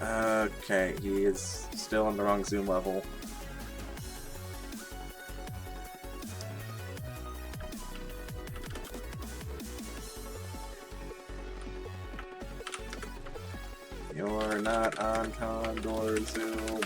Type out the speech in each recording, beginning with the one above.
Okay, he is still on the wrong zoom level. You're not on Condor Zoom.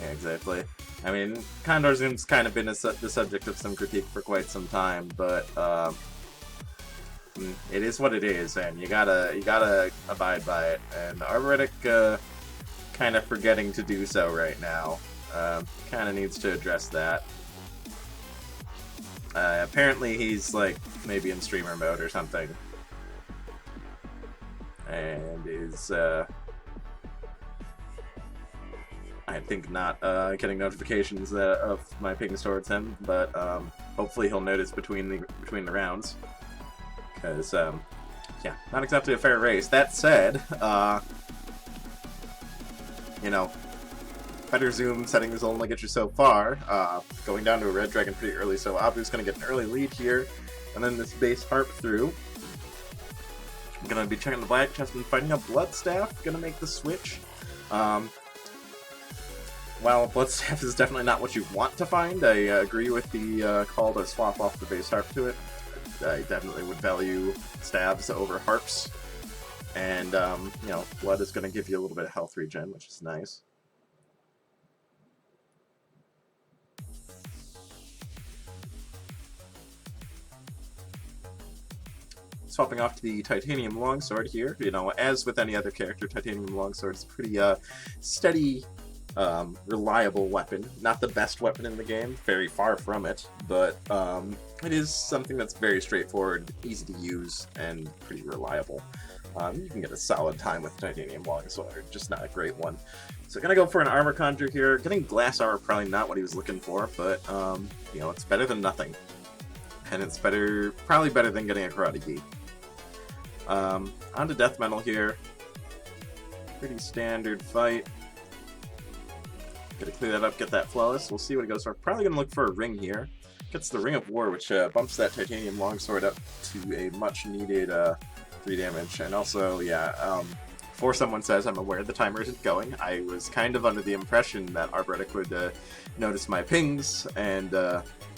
Yeah, exactly. I mean, Condor Zoom's kind of been the subject of some critique for quite some time, but it is what it is, and you gotta abide by it. And Arboretic kind of forgetting to do so right now. Kind of needs to address that. Apparently, he's like maybe in streamer mode or something, and is I think not getting notifications of my pings towards him, but hopefully he'll notice between the rounds, because yeah, not exactly a fair race. That said, you know, better zoom settings will only get you so far. Going down to a red dragon pretty early, so Abu's going to get an early lead here, and then this base harp through. I'm going to be checking the black chest and fighting a Bloodstaff, going to make the switch. While Bloodstaff is definitely not what you want to find, I agree with the call to swap off the base harp to it. I definitely would value stabs over harps, and you know, blood is going to give you a little bit of health regen, which is nice. Swapping off to the Titanium Longsword here. You know, as with any other character, Titanium Longsword is a pretty steady, reliable weapon. Not the best weapon in the game, very far from it, but it is something that's very straightforward, easy to use, and pretty reliable. You can get a solid time with Titanium Longsword, just not a great one. So gonna go for an Armor Conjure here. Getting Glass Armor probably not what he was looking for, but you know, it's better than nothing. And it's probably better than getting a Karate Gi. On to Death Metal here. Pretty standard fight. Gotta clear that up, get that Flawless. We'll see what it goes for. Probably gonna look for a Ring here. Gets the Ring of War, which bumps that Titanium Longsword up to a much needed 3 damage. And also, yeah, before someone says I'm aware the timer isn't going, I was kind of under the impression that Arboretic would notice my pings and,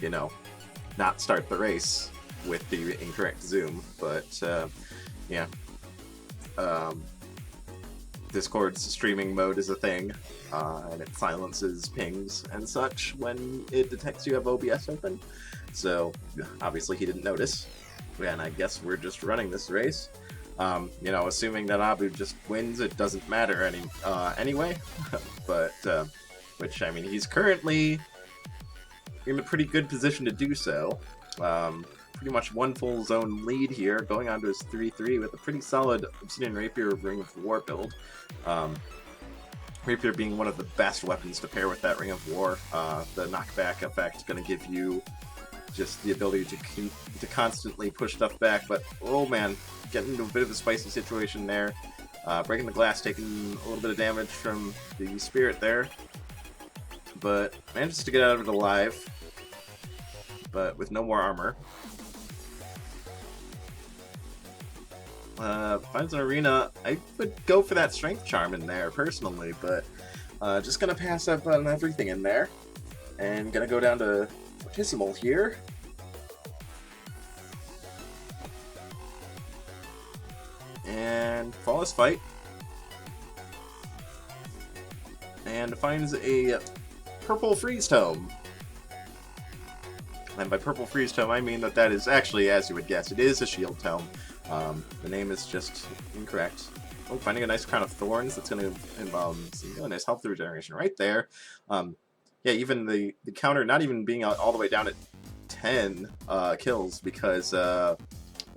you know, not start the race with the incorrect zoom. But, yeah. Discord's streaming mode is a thing, and it silences pings and such when it detects you have OBS open. So, obviously he didn't notice, and I guess we're just running this race. You know, assuming that Abu just wins, it doesn't matter anyway. But, which, I mean, he's currently in a pretty good position to do so. Pretty much one full zone lead here, going on to his 3-3 with a pretty solid Obsidian Rapier Ring of War build. Rapier being one of the best weapons to pair with that Ring of War. The knockback effect is going to give you just the ability to constantly push stuff back, but oh man, getting into a bit of a spicy situation there. Breaking the glass, taking a little bit of damage from the Spirit there, but manages to get out of it alive, but with no more armor. Finds an arena. I would go for that strength charm in there personally, but just gonna pass up on everything in there, and gonna go down to Fortissimo here. And Flawless Fight, and finds a purple Freeze Tome. And by purple Freeze Tome, I mean that is actually, as you would guess, it is a Shield Tome. The name is just incorrect. Oh, finding a nice Crown of Thorns that's going to involve some nice health regeneration right there. Yeah, even the counter not even being all the way down at 10 kills because of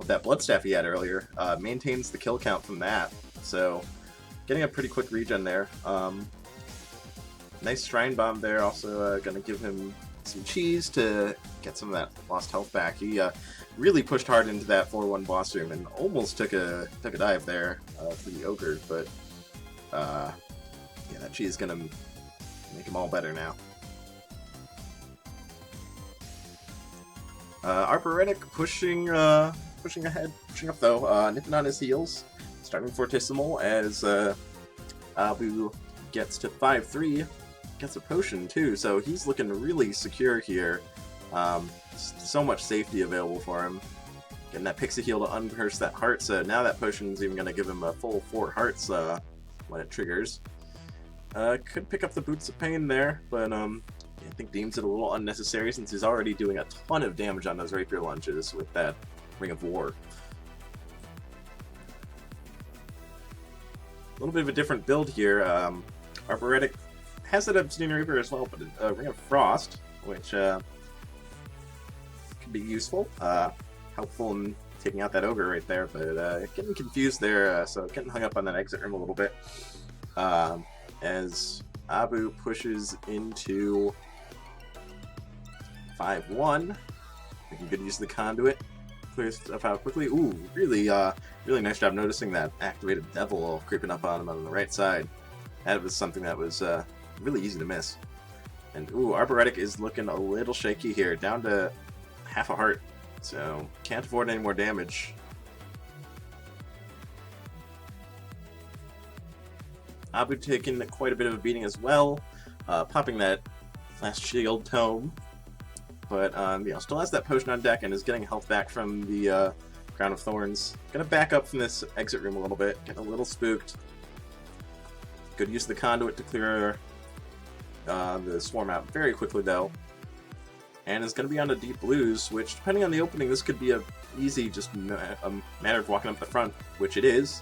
that Bloodstaff he had earlier, maintains the kill count from that. So getting a pretty quick regen there. Nice Shrine Bomb there, also gonna give him some cheese to get some of that lost health back. He really pushed hard into that 4-1 boss room and almost took a dive there for the Ogre, but yeah, that cheese is gonna make him all better now. Arboretic pushing ahead, pushing up though, nipping on his heels, starting Fortissimo as Abu gets to 5-3, gets a potion too, so he's looking really secure here. So much safety available for him. Getting that Pixie Heal to unpurse that heart, so now that potion's even going to give him a full 4 hearts when it triggers. Could pick up the Boots of Pain there, but I think deems it a little unnecessary since he's already doing a ton of damage on those rapier lunges with that Ring of War. A little bit of a different build here. Arboretic has that Obsidian Reaper as well, but a Ring of Frost, which can be useful. Helpful in taking out that Ogre right there, but getting confused there, so getting hung up on that exit room a little bit. As Abu pushes into 5-1, making good use of the conduit, clears stuff out quickly. Ooh, really nice job noticing that activated Devil creeping up on him on the right side. That was something that was really easy to miss. And ooh, Arboretic is looking a little shaky here, down to half a heart, so can't afford any more damage. Abu taking quite a bit of a beating as well, popping that last shield tome, but you know, still has that potion on deck and is getting health back from the Crown of Thorns. Gonna back up from this exit room a little bit, getting a little spooked. Good use of the conduit to clear the swarm out very quickly though, and is going to be on a deep blues, which depending on the opening this could be a easy just a matter of walking up the front, which it is.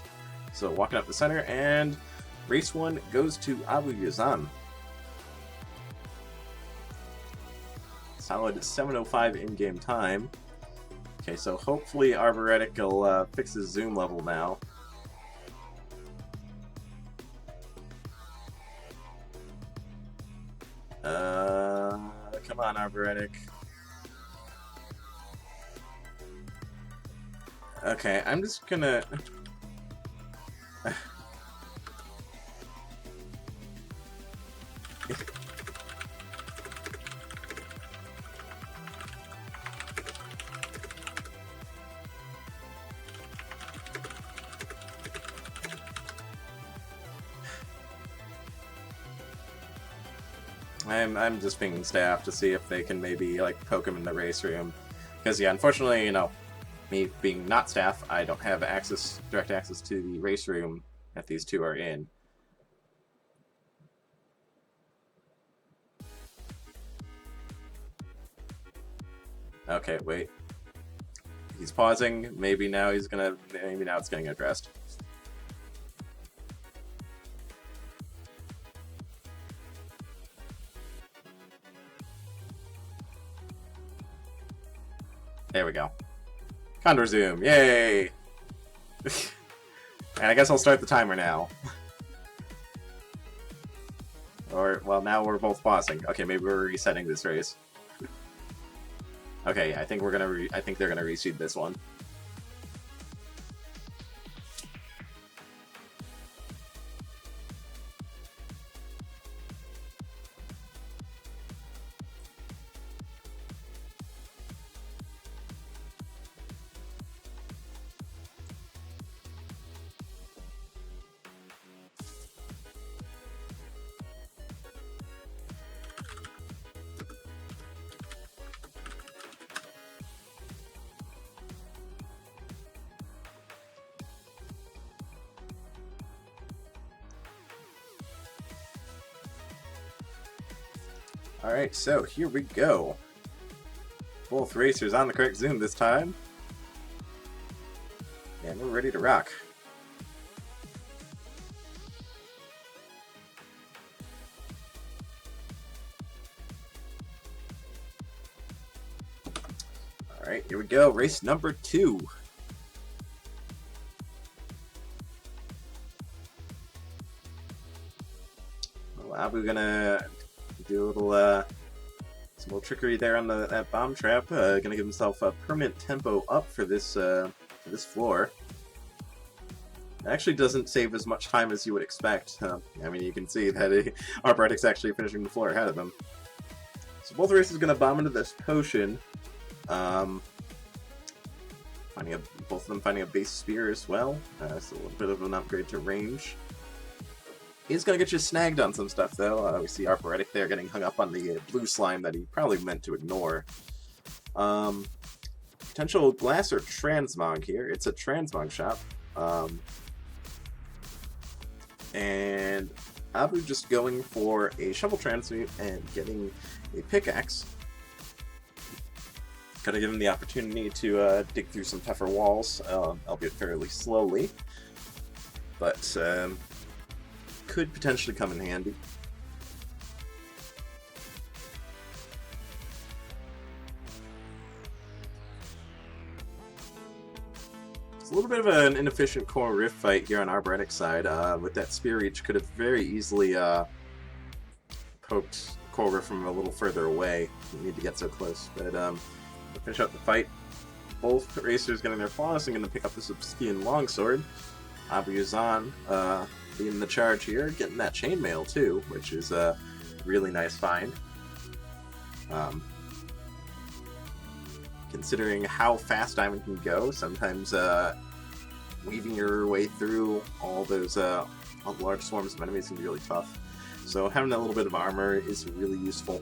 So walking up the center, and race 1 goes to AbuYazan. Solid 7:05 in-game time. Okay, so hopefully Arboretic will fix his zoom level now. Come on, Arboretic. Okay, I'm just gonna... I'm just pinging staff to see if they can maybe like poke him in the race room, because yeah, unfortunately, you know, me being not staff, I don't have direct access to the race room that these two are in. Okay, wait. He's pausing. Maybe now it's getting addressed. There we go. Condor zoom, yay! And I guess I'll start the timer now. Or, well, now we're both pausing. Okay, maybe we're resetting this race. Okay, I think they're gonna reseed this one. Alright, so here we go. Both racers on the correct zoom this time. And we're ready to rock. Alright, here we go. Race number 2. Abu gonna do a little, some little trickery there on that bomb trap. Gonna give himself a permanent tempo up for this floor. It actually doesn't save as much time as you would expect. I mean, you can see that Arboretic's actually finishing the floor ahead of him. So both races are gonna bomb into this potion. Both of them finding a base spear as well. So a little bit of an upgrade to range. He's going to get you snagged on some stuff, though. We see Arboretic there getting hung up on the blue slime that he probably meant to ignore. Potential glass or transmog here. It's a transmog shop. And Abu just going for a shovel transmute and getting a pickaxe. Gotta give him the opportunity to dig through some tougher walls, albeit fairly slowly. But could potentially come in handy. It's a little bit of an inefficient core rift fight here on Arboretic's side. With that spear reach, could have very easily poked core rift from a little further away. Didn't need to get so close. But to finish out the fight, both racers getting their flawless and going to pick up this obsidian longsword. AbuYazan leading the charge here, getting that chainmail too, which is a really nice find. Considering how fast Diamond can go, sometimes weaving your way through all those large swarms of enemies can be really tough. So having that little bit of armor is really useful.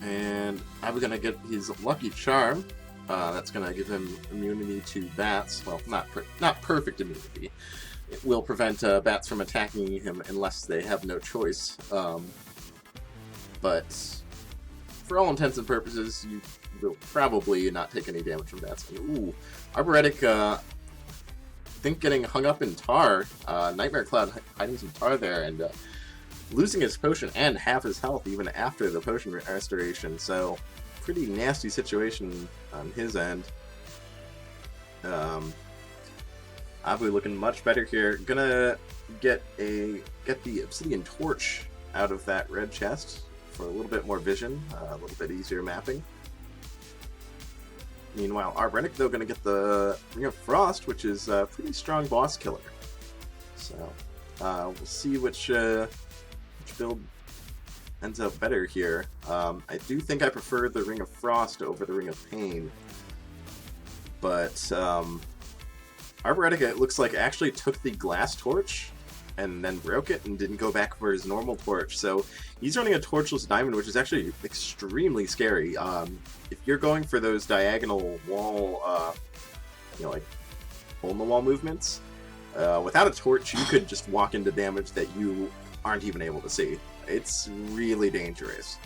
And I'm gonna get his lucky charm. That's gonna give him immunity to bats. Well, not perfect immunity. It will prevent bats from attacking him unless they have no choice. But for all intents and purposes, you will probably not take any damage from bats. Ooh, Arboretic, I think getting hung up in tar. Nightmare Cloud hiding some tar there and losing his potion and half his health even after the potion restoration. So pretty nasty situation on his end. Abu looking much better here. Gonna get the obsidian torch out of that red chest for a little bit more vision, a little bit easier mapping. Meanwhile, Arboretic though gonna get the Ring of Frost, which is a pretty strong boss killer. So we'll see which build ends up better here. I do think I prefer the Ring of Frost over the Ring of Pain, but Arboretic, it looks like, actually took the glass torch and then broke it and didn't go back for his normal torch. So he's running a torchless diamond, which is actually extremely scary. If you're going for those diagonal wall, like hole-in-the-wall movements, without a torch, you could just walk into damage that you aren't even able to see. It's really dangerous.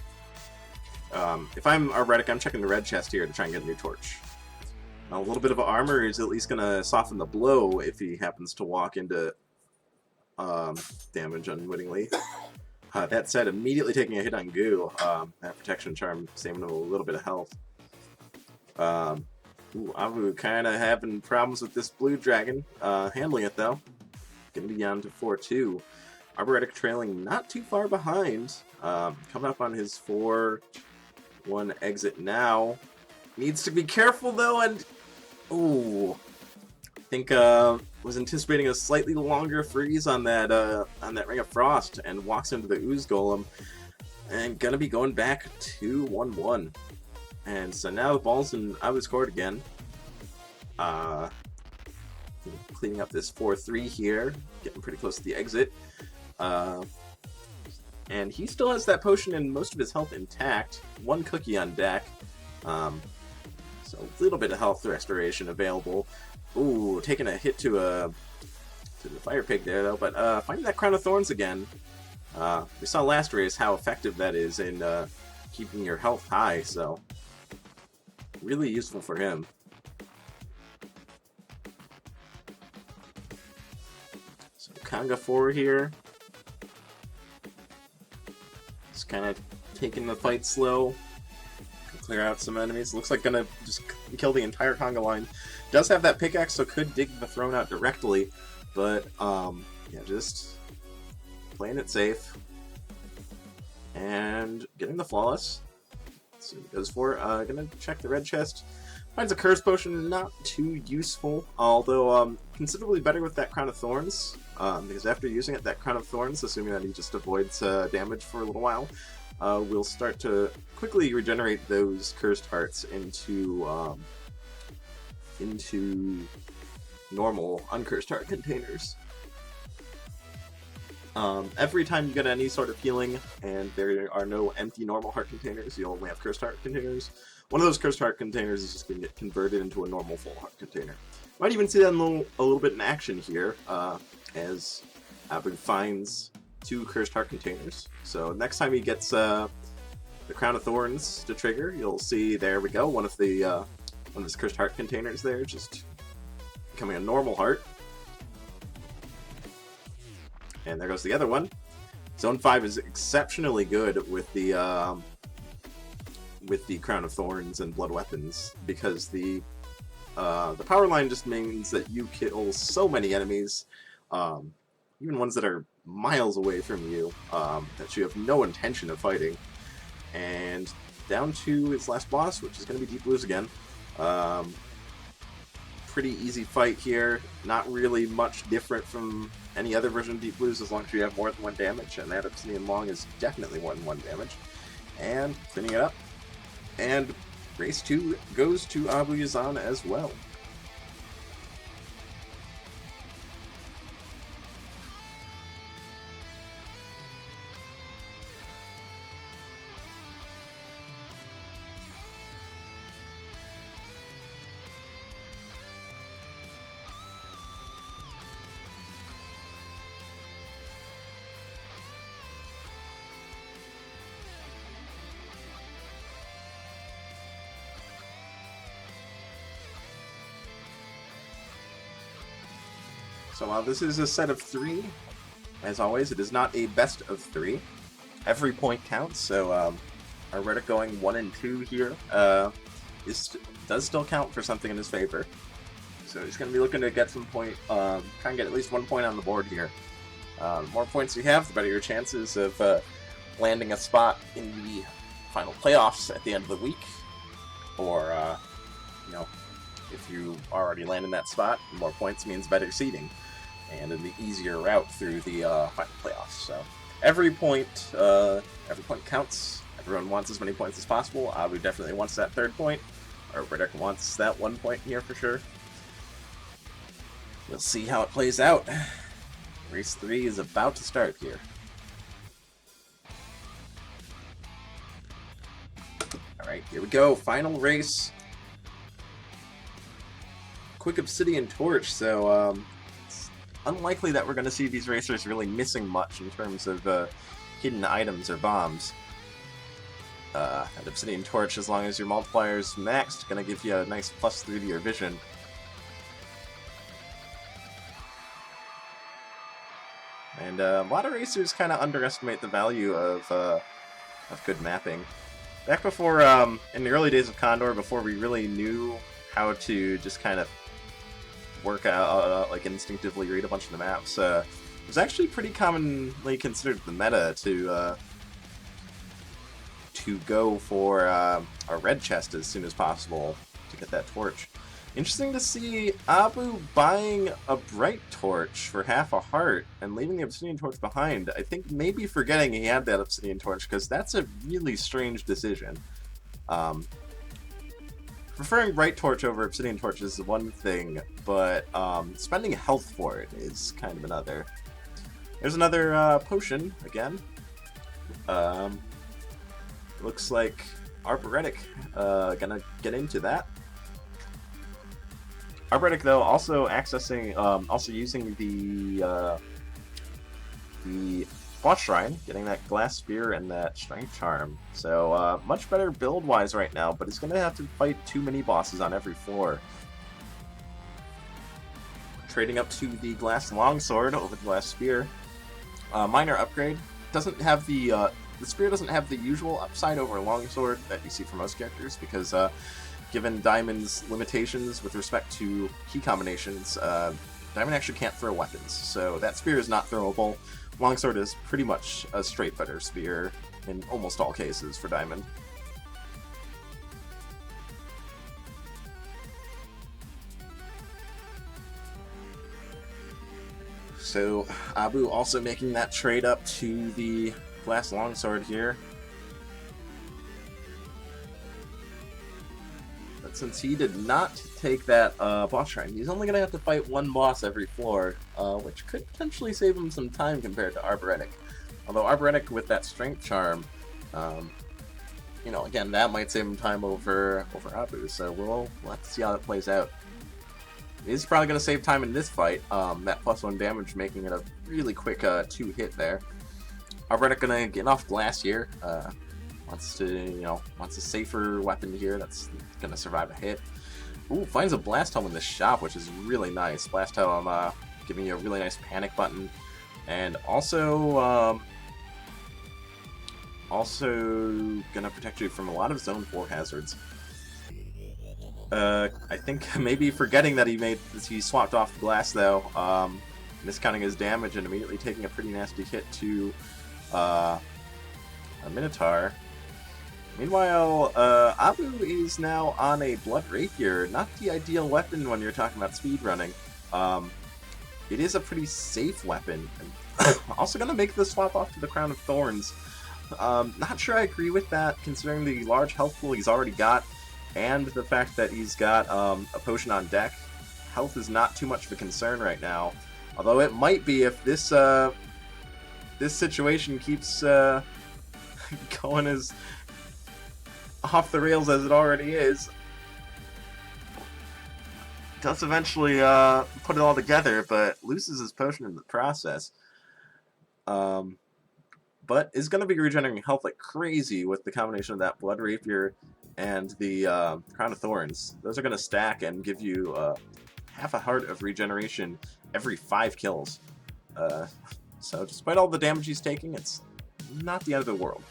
If I'm Arboretic, I'm checking the red chest here to try and get a new torch. A little bit of armor is at least going to soften the blow if he happens to walk into damage unwittingly. That said, immediately taking a hit on Goo, that protection charm saving him a little bit of health. Abu kind of having problems with this blue dragon, handling it though. Going to be down to 4-2. Arboretic trailing not too far behind. Coming up on his 4-1 exit now. Needs to be careful though, and ooh, I think was anticipating a slightly longer freeze on that Ring of Frost, and walks into the Ooze Golem, and gonna be going back to 1-1. And so now the ball's in Abu's court again. Cleaning up this 4-3 here, getting pretty close to the exit. And he still has that potion and most of his health intact. One cookie on deck. So a little bit of health restoration available. Ooh, taking a hit to the fire pig there though, but finding that crown of thorns again. We saw last race how effective that is in keeping your health high, so really useful for him. So Conga 4 here. Just kind of taking the fight slow. Clear out some enemies. Looks like gonna just kill the entire conga line Does have that pickaxe, so could dig the throne out directly, but yeah, just playing it safe and getting the flawless. Let's see what it goes for. Gonna check the red chest. Finds a curse potion, not too useful, although considerably better with that crown of thorns. Because after using it, that crown of thorns, assuming that he just avoids damage for a little while, will start to quickly regenerate those cursed hearts into normal uncursed heart containers. Every time you get any sort of healing and there are no empty normal heart containers, you only have cursed heart containers, one of those cursed heart containers is just going to get converted into a normal full heart container. Might even see that a little bit in action here, as Abu finds 2 cursed heart containers. So next time he gets the Crown of Thorns to trigger, you'll see, there we go, one of his cursed heart containers there, just becoming a normal heart. And there goes the other one. Zone 5 is exceptionally good with the Crown of Thorns and Blood Weapons, because the power line just means that you kill so many enemies, even ones that are miles away from you, that you have no intention of fighting. And down to his last boss, which is going to be Deep Blues again. Pretty easy fight here, not really much different from any other version of Deep Blues as long as you have more than 1 damage, and that Obsidian Long is definitely more than 1 damage. And cleaning it up. And race 2 goes to AbuYazan as well. So this is a set of 3. As always, it is not a best of 3. Every point counts, so Arboretic going 1 and 2 here does still count for something in his favor. So he's going to be looking to get some point, try and get at least 1 point on the board here. The more points you have, the better your chances of landing a spot in the final playoffs at the end of the week. Or, you know, if you already land in that spot, more points means better seeding, and an easier route through the final playoffs. So every point counts. Everyone wants as many points as possible. Abu definitely wants that 3rd point. Arboretic wants that 1 point here for sure. We'll see how it plays out. Race 3 is about to start here. Alright, here we go. Final race. Quick Obsidian Torch, so it's unlikely that we're going to see these racers really missing much in terms of hidden items or bombs. An Obsidian Torch, as long as your multiplier is maxed, going to give you a nice +3 to your vision. And a lot of racers kind of underestimate the value of good mapping. Back before, in the early days of Condor, before we really knew how to just kind of work out, like instinctively read a bunch of the maps, it was actually pretty commonly considered the meta to go for a red chest as soon as possible to get that torch. Interesting to see Abu buying a bright torch for half a heart and leaving the Obsidian Torch behind. I think maybe forgetting he had that Obsidian Torch, because that's a really strange decision. Preferring bright torch over Obsidian Torch is one thing, but spending health for it is kind of another. There's another potion again. Looks like Arboretic gonna get into that. Arboretic, though, also accessing, also using the Boss Shrine, getting that Glass Spear and that Strength Charm. So, much better build-wise right now, but he's going to have to fight too many bosses on every floor. Trading up to the Glass Longsword over the Glass Spear. Minor upgrade. Doesn't have the Spear doesn't have the usual upside over Longsword that you see for most characters, because given Diamond's limitations with respect to key combinations, Diamond actually can't throw weapons, so that spear is not throwable. Longsword is pretty much a straight butter spear in almost all cases for Diamond. So Abu also making that trade up to the glass longsword here. But since he did not take that boss shrine, he's only going to have to fight one boss every floor, which could potentially save him some time compared to Arboretic. Although Arboretic with that strength charm, you know, again, that might save him time over Abu, so we'll have to see how that plays out. He's probably going to save time in this fight, that +1 damage making it a really quick 2-hit there. Arboretic going to get off glass here, wants a safer weapon here that's going to survive a hit. Ooh, finds a Blast Helm in the shop, which is really nice. Blast Helm giving you a really nice panic button, and also gonna protect you from a lot of Zone 4 hazards. I think maybe forgetting that he swapped off glass though, miscounting his damage and immediately taking a pretty nasty hit to a Minotaur. Meanwhile, Abu is now on a Blood Rapier, not the ideal weapon when you're talking about speedrunning. It is a pretty safe weapon. Also going to make the swap off to the Crown of Thorns. Not sure I agree with that, considering the large health pool he's already got, and the fact that he's got a potion on deck. Health is not too much of a concern right now, although it might be if this situation keeps going as off the rails as it already is. Does eventually put it all together, but loses his potion in the process. But is going to be regenerating health like crazy with the combination of that Blood Rapier and the Crown of Thorns. Those are going to stack and give you half a heart of regeneration every 5 kills. So despite all the damage he's taking, it's not the end of the world.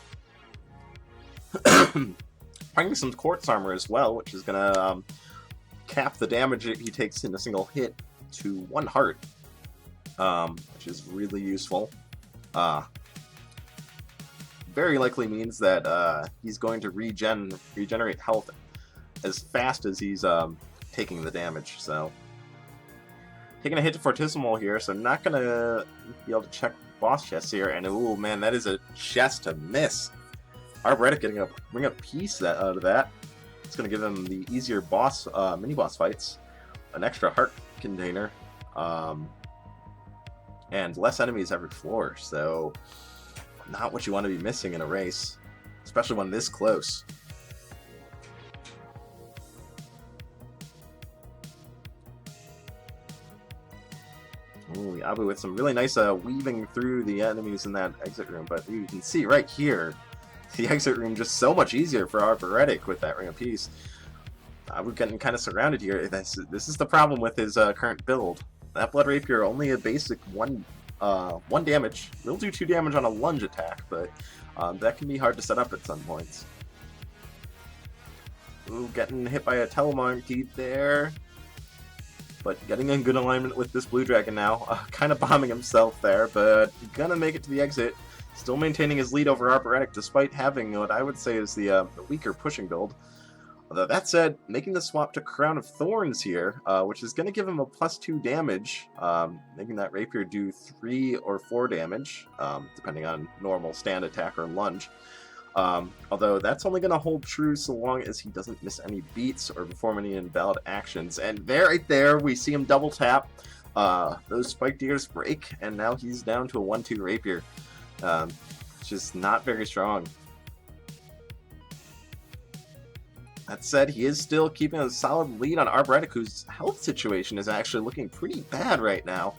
Finding some Quartz Armor as well, which is going to cap the damage he takes in a single hit to 1 heart, which is really useful. Very likely means that he's going to regenerate health as fast as he's taking the damage. So taking a hit to Fortissimo here, so not going to be able to check boss chests here. And oh man, that is a chest to miss. Arboretic getting a bring a piece out of that. It's going to give him the easier boss mini boss fights, an extra heart container, and less enemies every floor. So not what you want to be missing in a race, especially when this close. Ooh, Abu with some really nice weaving through the enemies in that exit room, but you can see right here, the exit room just so much easier for Arboretic with that Ring of Peace. Abu getting kind of surrounded here. This is the problem with his current build. That Blood Rapier only a basic 1 damage. Will do 2 damage on a lunge attack, but that can be hard to set up at some points. Ooh, getting hit by a Telemark there. But getting in good alignment with this Blue Dragon now. Kind of bombing himself there, but gonna make it to the exit. Still maintaining his lead over Arboretic, despite having what I would say is the weaker pushing build. Although that said, making the swap to Crown of Thorns here, which is going to give him a +2 damage, making that Rapier do 3 or 4 damage, depending on normal stand attack or lunge. Although that's only going to hold true so long as he doesn't miss any beats or perform any invalid actions. And there, right there, we see him double tap. Those spiked ears break, and now he's down to a 1-2 Rapier. Which is not very strong. That said, he is still keeping a solid lead on Arboretic, whose health situation is actually looking pretty bad right now.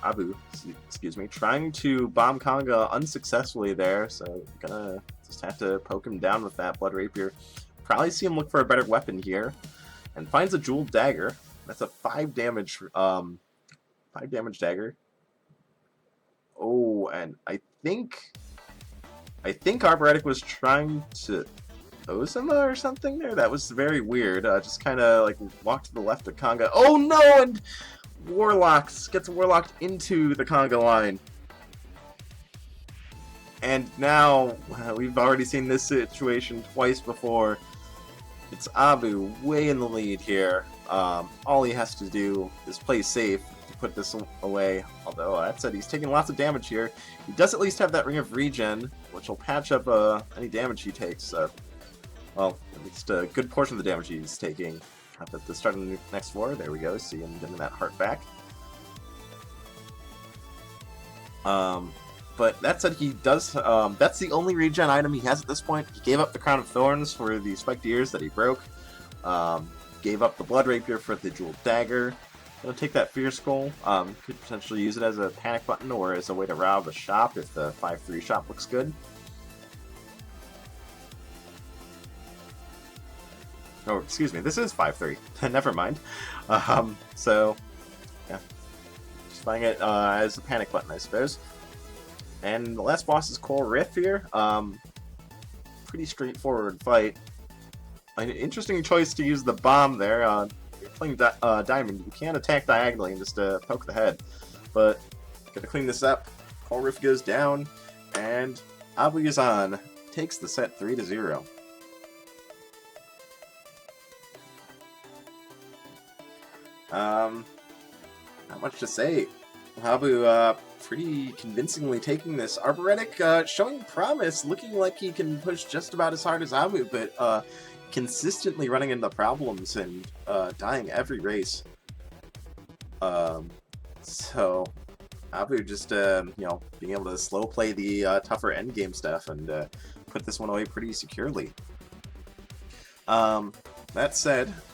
Abu, excuse me, trying to bomb Conga unsuccessfully there, so gonna just have to poke him down with that Blood Rapier. Probably see him look for a better weapon here, and finds a Jeweled Dagger. That's a 5 damage dagger. Oh, and I think I think Arboretic was trying to Ozima or something there. That was very weird. Just kind of like walked to the left of Conga. Oh no! And Warlocks gets Warlocked into the Conga line. And now we've already seen this situation twice before. It's Abu way in the lead here. All he has to do is play safe to put this away. Although that said, he's taking lots of damage here. He does at least have that Ring of Regen, which will patch up any damage he takes. Well, at least a good portion of the damage he's taking. Up at the start of the next floor. There we go. See him getting that heart back. But that said, he does. That's the only regen item he has at this point. He gave up the Crown of Thorns for the spiked ears that he broke. Gave up the Blood Rapier for the Jeweled Dagger. Gonna take that Fear Skull. Could potentially use it as a panic button or as a way to rob a shop if the 5/3 shop looks good. Oh, excuse me. This is 5/3. Never mind. So, yeah, just buying it as a panic button, I suppose. And the last boss is Coral Rift here. Pretty straightforward fight. An interesting choice to use the bomb there. You're playing Diamond. You can attack diagonally and just poke the head. But gotta clean this up. Coral Rift goes down, and AbuYazan takes the set 3-0. Not much to say. Abu pretty convincingly taking this. Arboretic showing promise, looking like he can push just about as hard as Abu, but consistently running into problems and dying every race. So Abu just you know, being able to slow play the tougher endgame stuff and put this one away pretty securely. That said,